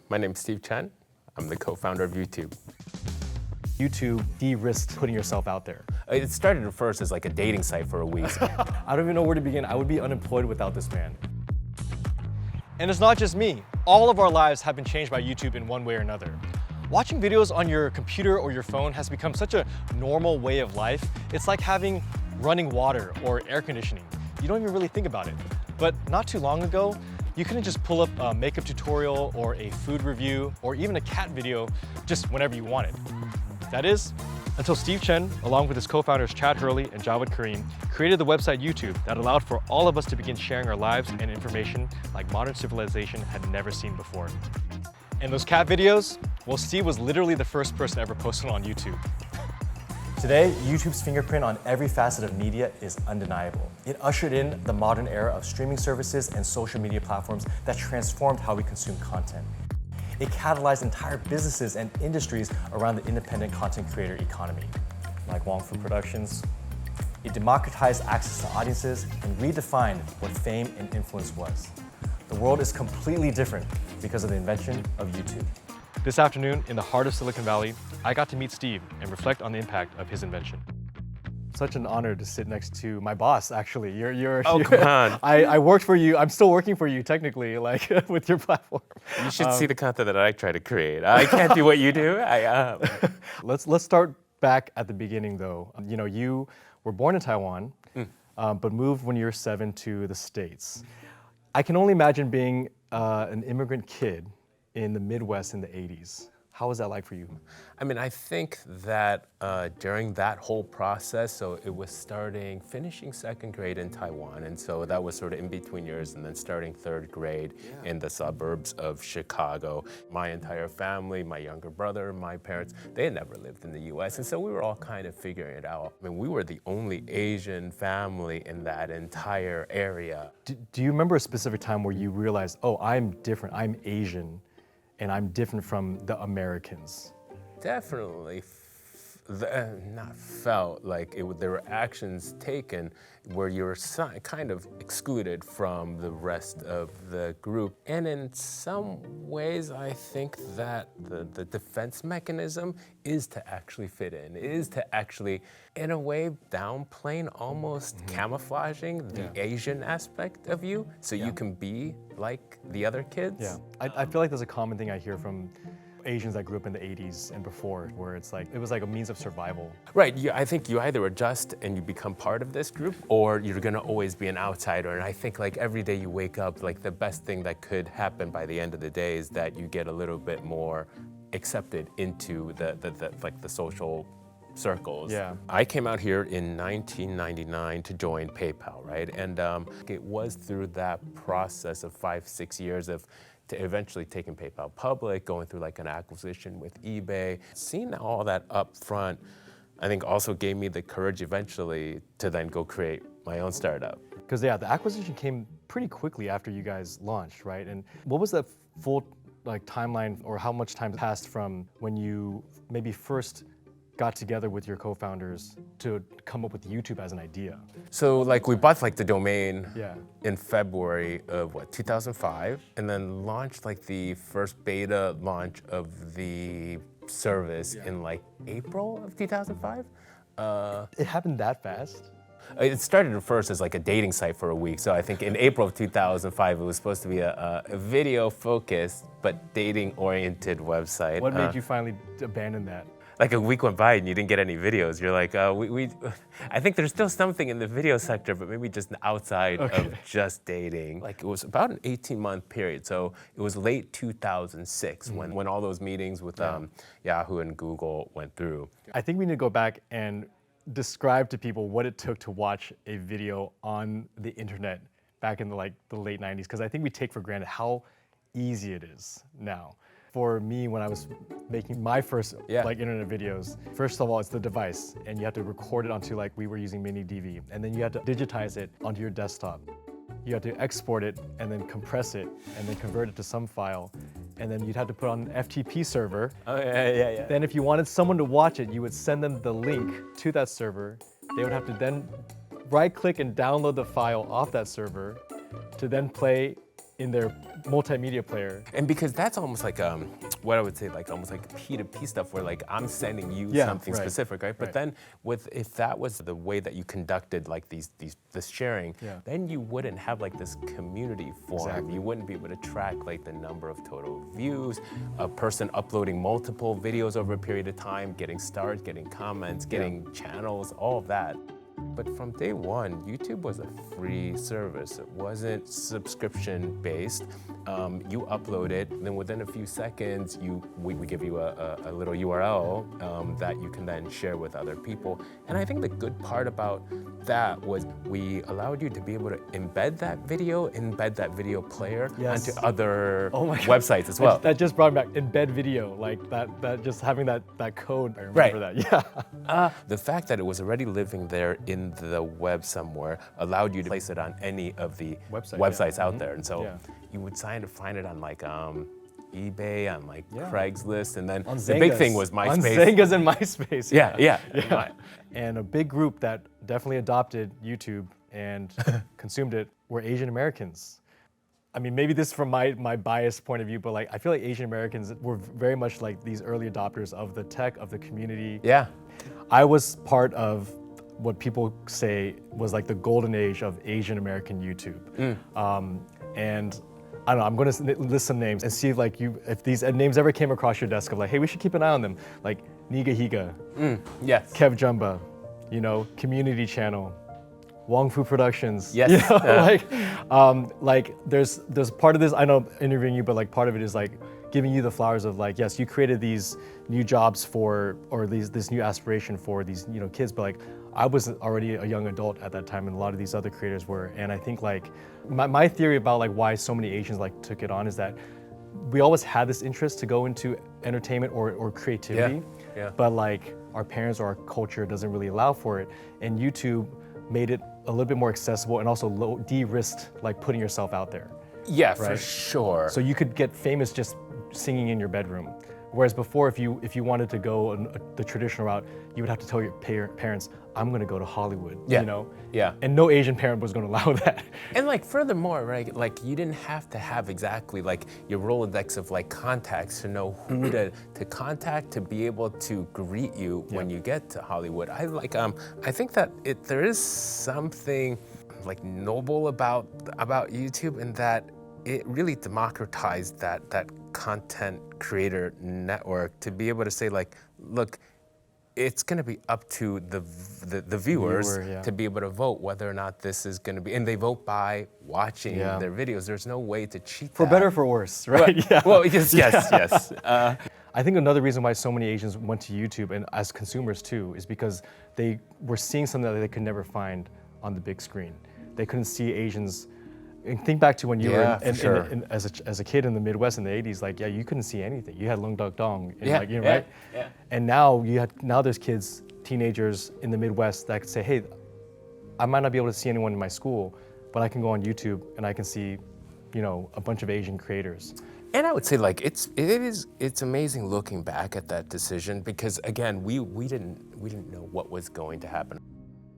My name's Steve Chen. I'm the co-founder of YouTube. YouTube de-risked putting yourself out there. It started at first as like a dating site for a week. I don't even know where to begin. I would be unemployed without this man. And it's not just me. All of our lives have been changed by YouTube in one way or another. Watching videos on your computer or your phone has become such a normal way of life. It's like having running water or air conditioning. You don't even really think about it. But not too long ago, you couldn't just pull up a makeup tutorial or a food review or even a cat video just whenever you wanted. That is, until Steve Chen, along with his co-founders Chad Hurley and Jawed Kareem, created the website YouTube that allowed for all of us to begin sharing our lives and information like modern civilization had never seen before. And those cat videos, well, Steve was literally the first person ever posted on YouTube. Today, YouTube's fingerprint on every facet of media is undeniable. It ushered in the modern era of streaming services and social media platforms that transformed how we consume content. It catalyzed entire businesses and industries around the independent content creator economy, like Wong Food Productions. It democratized access to audiences and redefined what fame and influence was. The world is completely different because of the invention of YouTube. This afternoon, in the heart of Silicon Valley, I got to meet Steve and reflect on the impact of his invention. Such an honor to sit next to my boss, actually. Come on. I worked for you. I'm still working for you, technically, like with your platform. You should see the content that I try to create. I can't do what you do. Let's start back at the beginning, though. You know, you were born in Taiwan, but moved when you were 7 to the States. I can only imagine being an immigrant kid in the Midwest in the 80s. How was that like for you? I mean, I think that during that whole process, so it was finishing second grade in Taiwan, and so that was sort of in between years, and then starting third grade in the suburbs of Chicago. My entire family, my younger brother, my parents, they had never lived in the US, and so we were all kind of figuring it out. I mean, we were the only Asian family in that entire area. Do you remember a specific time where you realized, oh, I'm different, I'm Asian, and I'm different from the Americans? Definitely not felt like there were actions taken where you were kind of excluded from the rest of the group. And in some ways, I think that the defense mechanism is to actually fit in, is to actually, in a way, downplaying, almost camouflaging the Asian aspect of you so you can be like the other kids. Yeah, I feel like there's a common thing I hear from Asians that grew up in the 80s and before, where it's like, it was like a means of survival. Right, I think you either adjust and you become part of this group, or you're gonna always be an outsider. And I think like every day you wake up, like the best thing that could happen by the end of the day is that you get a little bit more accepted into the social circles. Yeah. I came out here in 1999 to join PayPal, right? And it was through that process of 5-6 years of eventually taking PayPal public, going through like an acquisition with eBay. Seeing all that up front, I think also gave me the courage eventually to then go create my own startup. Because the acquisition came pretty quickly after you guys launched, right? And what was the full timeline, or how much time passed from when you maybe first got together with your co-founders to come up with YouTube as an idea? So we bought the domain Yeah. in February of 2005, and then launched the first beta launch of the service in April of 2005. It happened that fast? It started at first as a dating site for a week. So I think in April of 2005, it was supposed to be a video-focused but dating-oriented website. What made you finally abandon that? A week went by and you didn't get any videos. You're like, I think there's still something in the video sector, but maybe just outside of just dating. It was about an 18-month period. So it was late 2006 when all those meetings with Yahoo and Google went through. I think we need to go back and describe to people what it took to watch a video on the internet back in the late 90s, because I think we take for granted how easy it is now. For me, when I was making my first internet videos, first of all, it's the device, and you have to record it onto we were using mini DV, and then you have to digitize it onto your desktop. You have to export it and then compress it and then convert it to some file, and then you'd have to put on an FTP server. Oh yeah. Then if you wanted someone to watch it, you would send them the link to that server. They would have to then right-click and download the file off that server to then play in their multimedia player. And because that's almost like what I would say, like almost like P2P stuff, where like I'm sending you something specific, right? But then if that was the way that you conducted like this sharing, then you wouldn't have like this community form. Exactly. You wouldn't be able to track like the number of total views, a person uploading multiple videos over a period of time, getting stars, getting comments, getting channels, all of that. But from day one, YouTube was a free service. It wasn't subscription based. You upload it, then within a few seconds, we give you a little URL that you can then share with other people. And I think the good part about that was we allowed you to be able to embed that video player onto other websites as well. That just brought me back, embed video, like that just having that code, I remember that, The fact that it was already living there in the web somewhere allowed you to place it on any of the websites out there. And so you would find it on like eBay, on like Craigslist, and then the big thing was MySpace. On Zynga's and MySpace. Yeah. And a big group that definitely adopted YouTube and consumed it were Asian Americans. I mean, maybe this is from my biased point of view, but like I feel like Asian Americans were very much like these early adopters of the tech, of the community. Yeah. I was part of what people say was like the golden age of Asian American YouTube. And I don't know, I'm gonna list some names and see if these names ever came across your desk of like, hey, we should keep an eye on them. Like Niga Higa, yes. Kev Jumba, Community Channel, Wong Fu Productions. Yes. Like there's part of this, I know interviewing you, but like part of it is like giving you the flowers of like, yes, you created these new jobs or this new aspiration for these kids, but like I was already a young adult at that time, and a lot of these other creators were. And I think like my theory about like why so many Asians like took it on is that we always had this interest to go into entertainment or creativity, but like our parents or our culture doesn't really allow for it. And YouTube made it a little bit more accessible and also de-risked like putting yourself out there. Yeah, for sure. So you could get famous just singing in your bedroom. Whereas before, if you wanted to go the traditional route, you would have to tell your parents, I'm gonna go to Hollywood, Yeah. And no Asian parent was gonna allow that. And like furthermore, right, like you didn't have to have exactly like your Rolodex of like contacts to know who to contact to be able to greet you when you get to Hollywood. I think that there is something like noble about YouTube in that it really democratized that content creator network to be able to say like, look, it's going to be up to the viewers to be able to vote whether or not this is going to be, and they vote by watching their videos. There's no way to cheat for better or for worse, right? Yeah. Well, yes. I think another reason why so many Asians went to YouTube, and as consumers too, is because they were seeing something that they could never find on the big screen. They couldn't see Asians. And think back to when you were as a kid in the Midwest in the 80s, like, you couldn't see anything. You had Lung Duk Dong, right? Yeah. And now there's kids, teenagers in the Midwest that could say, hey, I might not be able to see anyone in my school, but I can go on YouTube and I can see, a bunch of Asian creators. And I would say like it's amazing looking back at that decision because again, we didn't know what was going to happen.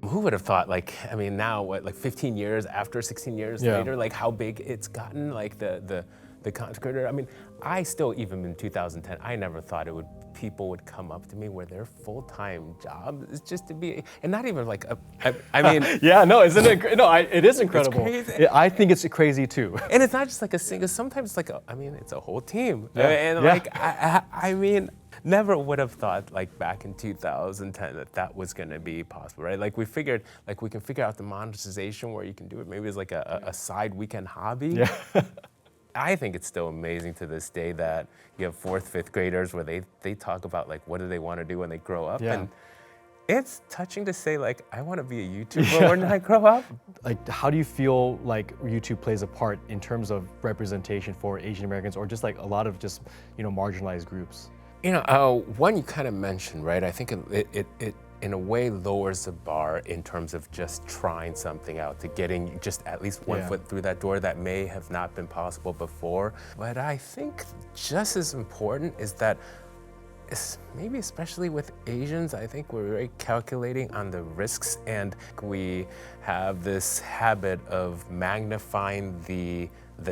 Who would have thought, like, I mean, now, what, like 15 years after, 16 years later, like how big it's gotten, like the content creator. I mean, I still, even in 2010, I never thought people would come up to me where their full-time job is just to be, and not even like I mean. Isn't it? No, it is incredible. It's crazy. I think it's crazy too. And it's not just like a single, sometimes it's like, it's a whole team. Like, I mean, never would have thought like back in 2010 that was gonna be possible, right? Like we figured, like we can figure out the monetization where you can do it. Maybe it's like a side weekend hobby. Yeah. I think it's still amazing to this day that you have 4th, 5th graders where they talk about like what do they want to do when they grow up. And it's touching to say like, I want to be a YouTuber when I grow up. Like, how do you feel like YouTube plays a part in terms of representation for Asian Americans or just like a lot of just, marginalized groups? One you kind of mentioned, right? I think it in a way lowers the bar in terms of just trying something out, to getting just at least one foot through that door that may have not been possible before. But I think just as important is that maybe especially with Asians, I think we're very calculating on the risks, and we have this habit of magnifying the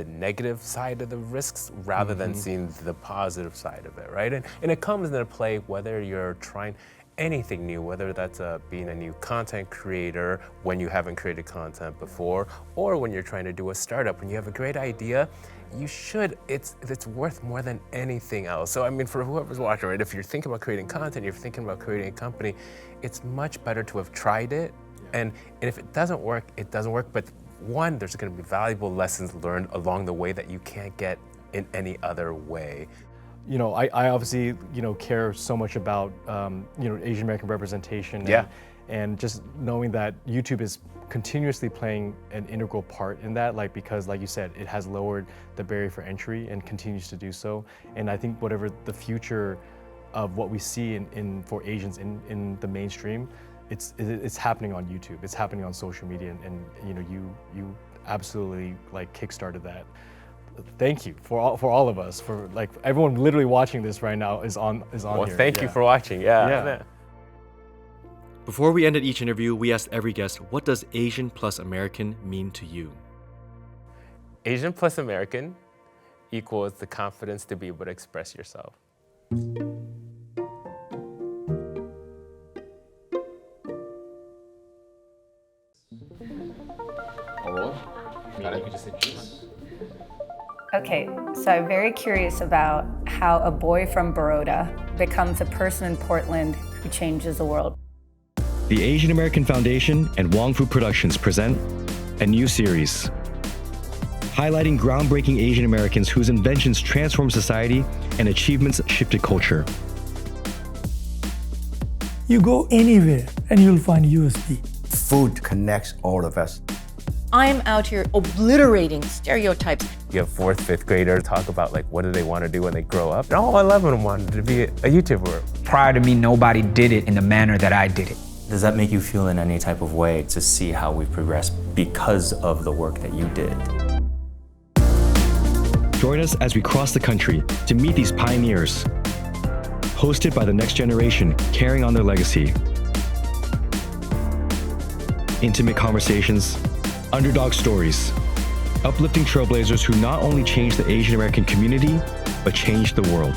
negative side of the risks rather than seeing the positive side of it, right? And it comes into play whether you're trying anything new, whether that's being a new content creator when you haven't created content before, or when you're trying to do a startup. When you have a great idea, it's worth more than anything else. So I mean, for whoever's watching, right, if you're thinking about creating content, you're thinking about creating a company, it's much better to have tried it. And if it doesn't work, it doesn't work. But one, there's going to be valuable lessons learned along the way that you can't get in any other way. You know, I obviously, you know, care so much about, you know, Asian American representation. And just knowing that YouTube is continuously playing an integral part in that, like, because like you said, it has lowered the barrier for entry and continues to do so. And I think whatever the future of what we see for Asians in the mainstream, it's happening on YouTube. It's happening on social media, and you know, you absolutely like kickstarted that. Thank you for all of us, for like everyone literally watching this right now is on Well, here. thank you for watching. Yeah. Before we ended each interview, we asked every guest, what does Asian+American mean to you? Asian+American equals the confidence to be able to express yourself. Okay, so I'm very curious about how a boy from Baroda becomes a person in Portland who changes the world. The Asian American Foundation and Wong Fu Productions present a new series highlighting groundbreaking Asian Americans whose inventions transformed society and achievements shifted culture. You go anywhere and you'll find USB. Food connects all of us. I'm out here obliterating stereotypes. You have 4th, 5th graders talk about like what do they want to do when they grow up. And all 11 of them wanted to be a YouTuber. Prior to me, nobody did it in the manner that I did it. Does that make you feel in any type of way to see how we've progressed because of the work that you did? Join us as we cross the country to meet these pioneers. Hosted by the next generation, carrying on their legacy. Intimate conversations, underdog stories, uplifting trailblazers who not only changed the Asian American community, but changed the world.